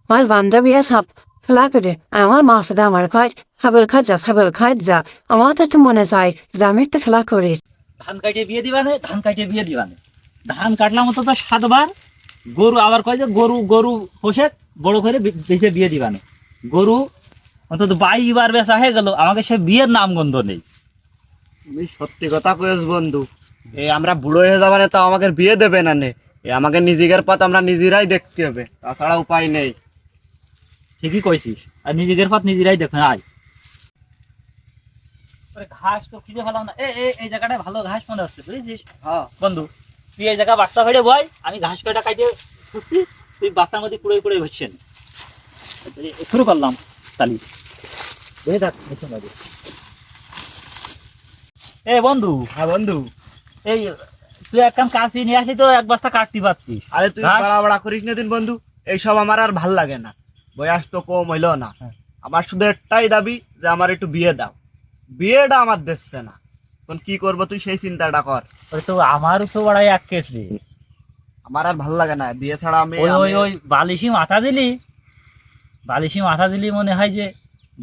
Mal বান্ধবী সব ফেলা করে আমার মা ফেদা আমার কয় হাবল খাই যা আমার তো মনে চায় যে আমি তো খেলা করিস ধান কাটিয়ে বিয়ে দিবানে, ধান কাটিয়ে বিয়ে দিবানে। ধান কাটলাম অন্তত 7 বার। গরু আবার কয় যে গরু গরু পোষে বড় করে বেঁচে বিয়ে দিবানে। গরু অন্তত 22 বার বেচা হয়ে গেল, আমাকে সে বিয়ের নাম গন্ধ নেই। তুমি সত্যি কথা কইস বন্ধু। এই আমরা বুড়ো হয়ে যাবানে তো আমাকে বিয়ে দেবে না নে। আমাকে নিজের পথ আমরা নিজেরাই দেখতে হবে, তাছাড়া উপায় নেই। ঠিকই কইছিস, আর নিজেদের পথ নিজেরাই দেখবে। আয় ঘাস তো খুঁজে পেলাম না। এই জায়গাটায় ভালো ঘাস মনে হচ্ছে, বুঝেছিস হ্যাঁ বন্ধু? তুই এই জায়গা বাচ্চা হয়ে বয়, আমি ঘাস কয়টা কাটিয়ে খুঁজছি, তুই বাচ্চার মধ্যে কুড়ে হচ্ছেন। শুরু করলাম তালি, বুঝে থাক। এ বন্ধু, হ্যাঁ বন্ধু। এই তুই এক কাম কাশি নিয়ে আসলি তো 1 বস্তা কাটতে পারতিস। আরে তুই ঘাস? বাড়াবাড়া করিস না দিন বন্ধু, এইসব আমার আর ভাল লাগে না। বয়স তো কম হইলো না। হ্যাঁ। আমার শুধু একটাই দাবি যে আমার একটু বিয়ে দাও। বিয়েটা আমার দিচ্ছে না, এখন কি করবো তুই সেই চিন্তাটা কর। ওই তো আমারও তো বড়াই এক কেস রে। আমার আর ভাল লাগে না বিয়ে ছাড়া। আমি ওই ওই ওই বালিশি মাথা দিলি মনে হয় যে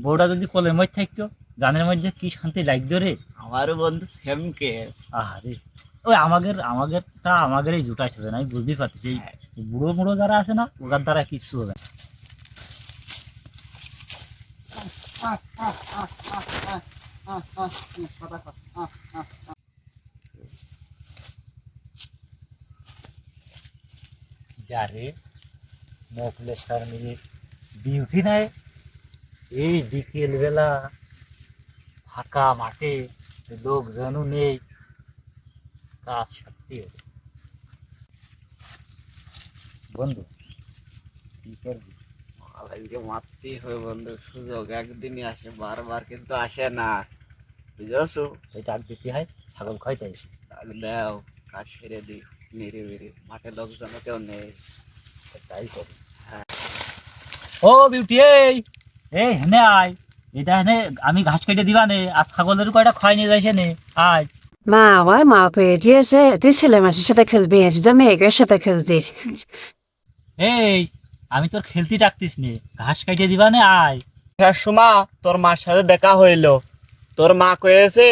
বউটা যদি কোলের মধ্যে থাকতো, জানের মধ্যে কি শান্তি লাগতো রে। আমারও বন্ধু সেম কেস। আরে ওই আমাদের এই জুটাই ছিল না, আমি বুঝতেই পারতেছি। এই বুড়ো মুড়ো যারা আছে না, ওখান দ্বারা কিচ্ছু হবে না। আরে মোকলেশ্বর মিলে বিউটি নাই এই বিকেল বেলা ফাঁকা মাঠে, লোকজনও নেই, কাজ সত্যি হবে। বন্ধু কি করবি? আলাইকে মারতেই হবে বন্ধু, সুযোগ একদিনই আসে, বারবার কিন্তু আসে না, বুঝছো? এই ডাক দিতে হয়, ছাগল খাইতে। তাহলে দাও, কাজ সেরে দি, নিরিবিরি মাঠে লোকজন কেউ নেই। তাই করি। ও বিউটি, এই এই হেনে আয়। এটা হেনে আমি ঘাস কেটে দিবা নে, আর ছাগলের কয়টা খয় নিয়ে যাইছে নে। আয়। মা আমার মা পেয়ে দিয়েছে তুই ছেলে মাসের সাথে খেলবি যে মেয়েদের সাথে খেলবি এই আমি তোর খেলতি ডাকতিস নে, ঘাস কেটে দিবা নে, আয়। সুমা, তোর মার সাথে দেখা হইলো। তোর মা কয়েছে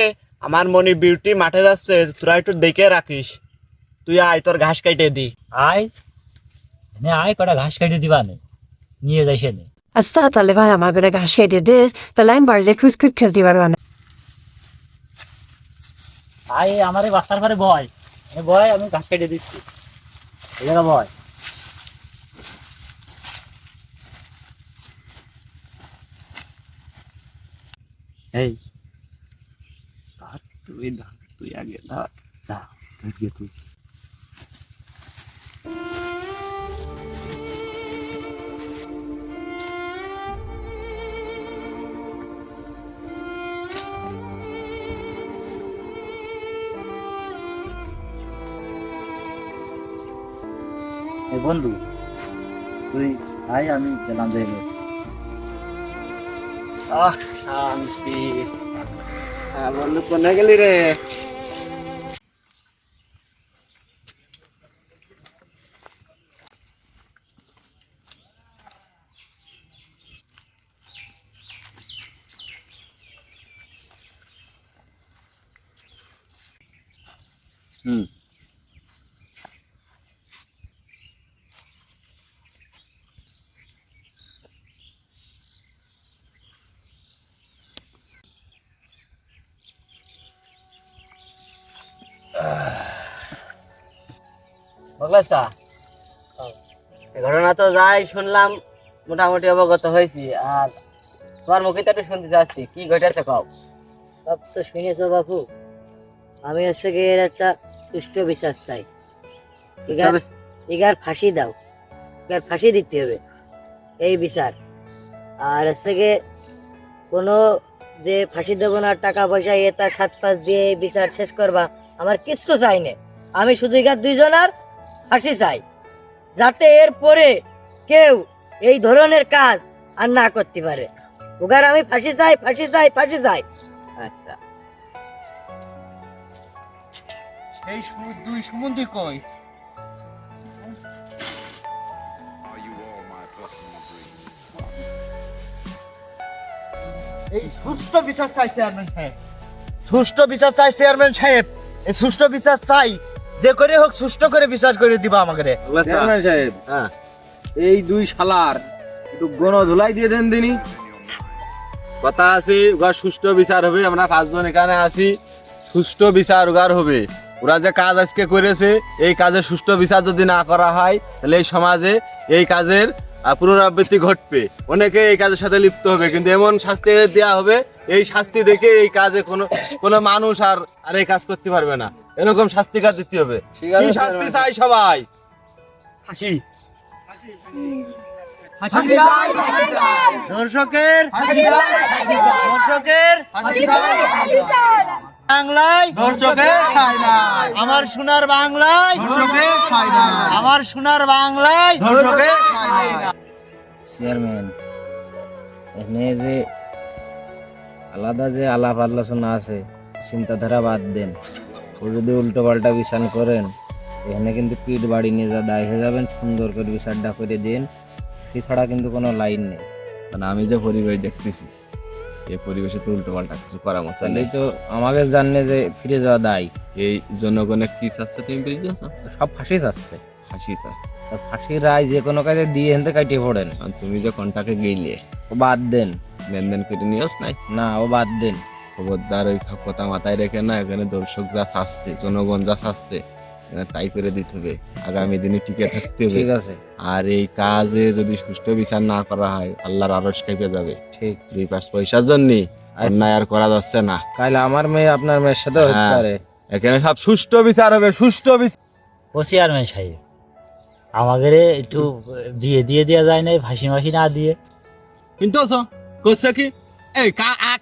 আমার মনি বিউটি মাঠে যাচ্ছে, তোরা একটু দেখে রাখিস। তুই আয়, তোর ঘাস কেটে দি। আয় হেনে আয়, কয়টা ঘাস কেটে দিবা নে, নিয়ে যাইছে নে। আস্তা তাহলে ভাই আমার করে ঘাস কেটে দে তাহলে আমি বাড়িতে খুঁজ খেলতে পারবো না আয় আমার এই বাচ্চার ঘরে বয়, বয়, আমি ঘাস কেটে দিচ্ছি। এই জায়গা বয়। এই ধর, তুই ধর, তুই আগে ধর। যা, তুই গিয়ে তুই। এই বন্ধু তুই আয়, আমি গেলাম দেখে। শান্তি। হ্যাঁ বন্ধু, কোনে গেলি রে? হুম। বগলাচা, এই ঘটনা তো যাই শুনলাম, মোটামুটি অবগত হয়েছি। আর তোমার মুখে তো একটু শুনতে চাচ্ছি, কি ঘটেছে কও। সব তো শুনেছো বাবু, আমি হচ্ছে গিয়ে এর একটা সুষ্ঠু বিচার চাই। এগার ফাঁসি দাও, এগার ফাঁসি দিতে হবে, এই বিচার। আর হচ্ছে গিয়ে কোনো যে ফাঁসি দেবো না, টাকা পয়সা এ তার 7-5 দিয়ে এই বিচার শেষ করবা, আমার কিচ্ছু চাই না। আমি শুধু এগার 2জনের ফাঁসি চাই, যাতে এর পরে কেউ এই ধরনের কাজ আর না করতে পারে। ওগার আমি ফাঁসি চাই, ফাঁসি চাই, ফাঁসি চাই। আচ্ছা, এই দুই সম্বন্ধে কই? এই সুষ্ঠু বিচার চাই চেয়ারম্যান সাহেব, সুষ্ঠু বিচার চাই চেয়ারম্যান সাহেব, এই সুষ্ঠু বিচার চাই, যে করে হোক সুষ্ঠু করে বিচার করে দিবা আমাকে। চেয়ারম্যান সাহেব, হ্যাঁ, এই দুই শালার একটু গণ ধুলাই দিয়ে দেন দিনই। কথা আছে ওগার সুষ্ঠু বিচার হবে, আমরা 5 জন এখানে আছি, সুষ্ঠু বিচার ওগার হবে। ওরা যে কাজ আজকে করেছে এই কাজের সুষ্ঠু বিচার যদি না করা হয় তাহলে এই সমাজে এই কাজের পুনরাবৃত্তি ঘটবে, অনেকে এই কাজের সাথে লিপ্ত হবে, কিন্তু এমন শাস্তি দেওয়া হবে এই শাস্তি দেখে এই কাজে কোনো মানুষ আর এই কাজ করতে পারবে না, এরকম শাস্তি কাজ দিতে হবে। কি শাস্তি চাই সবাই? ফাঁসি। দর্শকের বাংলায়, আমার সোনার বাংলায়, আমার সোনার বাংলায়। চেয়ারম্যান, এখানে যে আলাদা যে আলাপ আলোচনা আছে চিন্তাধারা বাদ দেন, ও যদি উল্টো পাল্টা বিচার করেন এখানে কিন্তু পিঠ বাড়ি নিয়ে যা দায় হয়ে যাবেন। সুন্দর করে বিচারটা করে দিন, এছাড়া কিন্তু কোনো লাইন নেই। মানে আমি যে পরিবেশ দেখতেছি এই পরিবেশে তো উল্টো পাল্টা কিছু করার মতো তাহলেই নেই। তো আমাকে জানলে যে ফিরে যাওয়া দায়। এই জনগণের কি চাচ্ছে তুমি বুঝছো? সব ফাঁসি যাচ্ছে, ফাঁসি চাচ্ছে। তা ফাঁসির রায় যে কোনো কাজে দিয়ে হেনতে কাটিয়ে পড়েন। আর তুমি যে কন্টাকে গেলে ও বাদ দেন, লেনদেন করে নিয়েছ নাই, না ও বাদ দেন। খবরদার ওই কথা মাথায় রেখে না, এখানে দর্শক যা চাচ্ছে, জনগণ যা চাচ্ছে এখানে তাই করে দিতে হবে, আগামী দিনে টিকে থাকতে হবে। ঠিক আছে, আর এই কাজে যদি সুষ্ঠু বিচার না করা হয় আল্লাহর আরশ কেঁপে যাবে। ঠিক। 2-5 পয়সার জন্য অন্যায় আর করা যাচ্ছে না। কাল আমার মেয়ে আপনার মেয়ের সাথে হতে হ্যাঁ। পারে। এখানে সব সুষ্ঠু বিচার হবে, সুষ্ঠু বিচার। ও চেয়ারম্যান সাহেব, আমাদের একটু বিয়ে দিয়ে দেওয়া যায় না, ফাঁসি মাসি না দিয়ে? কিন্তু করছে কি এই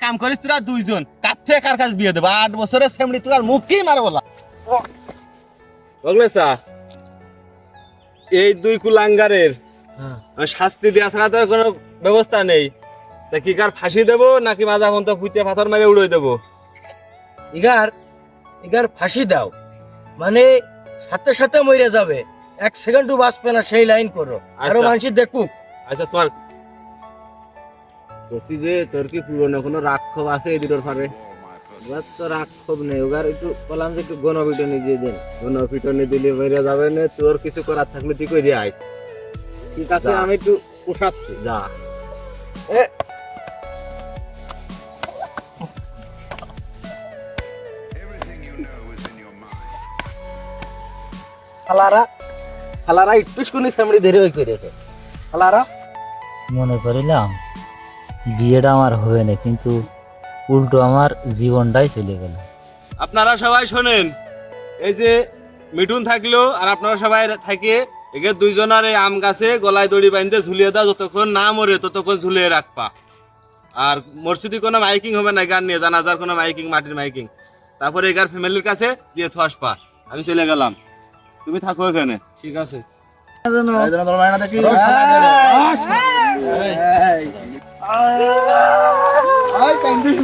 কাম করিস তোরা দুইজন, কার থেকে কার কাছে বিয়ে দেবো? 8 বছরের সেমনি তোর মুখ কি মারে বলা বগলে চা। এই দুই কুলাঙ্গারের শাস্তি দেওয়া ছাড়া তো কোনো ব্যবস্থা নেই। তা কি কার ফাঁসি দেবো নাকি মাজা পর্যন্ত ফুটে পাথর মেরে উড়ে দেবো? ইগার ফাঁসি দাও, মানে সাথে সাথে মরে যাবে, 1 সেকেন্ডও বাঁচবে না, সেই লাইন করো, আরো আচ্ছা। মানুষ দেখুক। আচ্ছা তোমার বলছি যে তোর কি পুরনো কোনো রাক্ষব আছে এই দুটোর পারে? এবার তো রাক্ষব নেই, ওগার একটু বললাম যে একটু গণপিটনি দিয়ে দেন। কোনো পিটনি দিলে বেরিয়ে যাবে না, তোর কিছু করার থাকলে তুই কই দিয়ে আয়। ঠিক আছে, যা। আমি একটু উঠাচ্ছি। যা। খালারা একটু শুনি সামনে ধরে ওই করেছে খালারা। মনে করিলাম বিয়েটা আমার হবে না, কিন্তু উল্টো আমার জীবনটাই চলে গেল। আপনারা সবাই শোনেন, এই যে মিঠুন থাকলো আর আপনারা সবাই থাকে, একে দুইজনের এই আম গাছে গলায় দড়ি বাঁধতে ঝুলিয়ে দাও, যতক্ষণ না মরে ততক্ষণ ঝুলিয়ে রাখবা। আর মসজিদে কোনো মাইকিং হবে না, গান নিয়ে জানাজার কোনো মাইকিং, মাটির মাইকিং। তারপরে এগার ফ্যামিলির কাছে দিয়ে থো আসবা। আমি চলে গেলাম, তুমি থাকো এখানে। ঠিক আছে। দেখি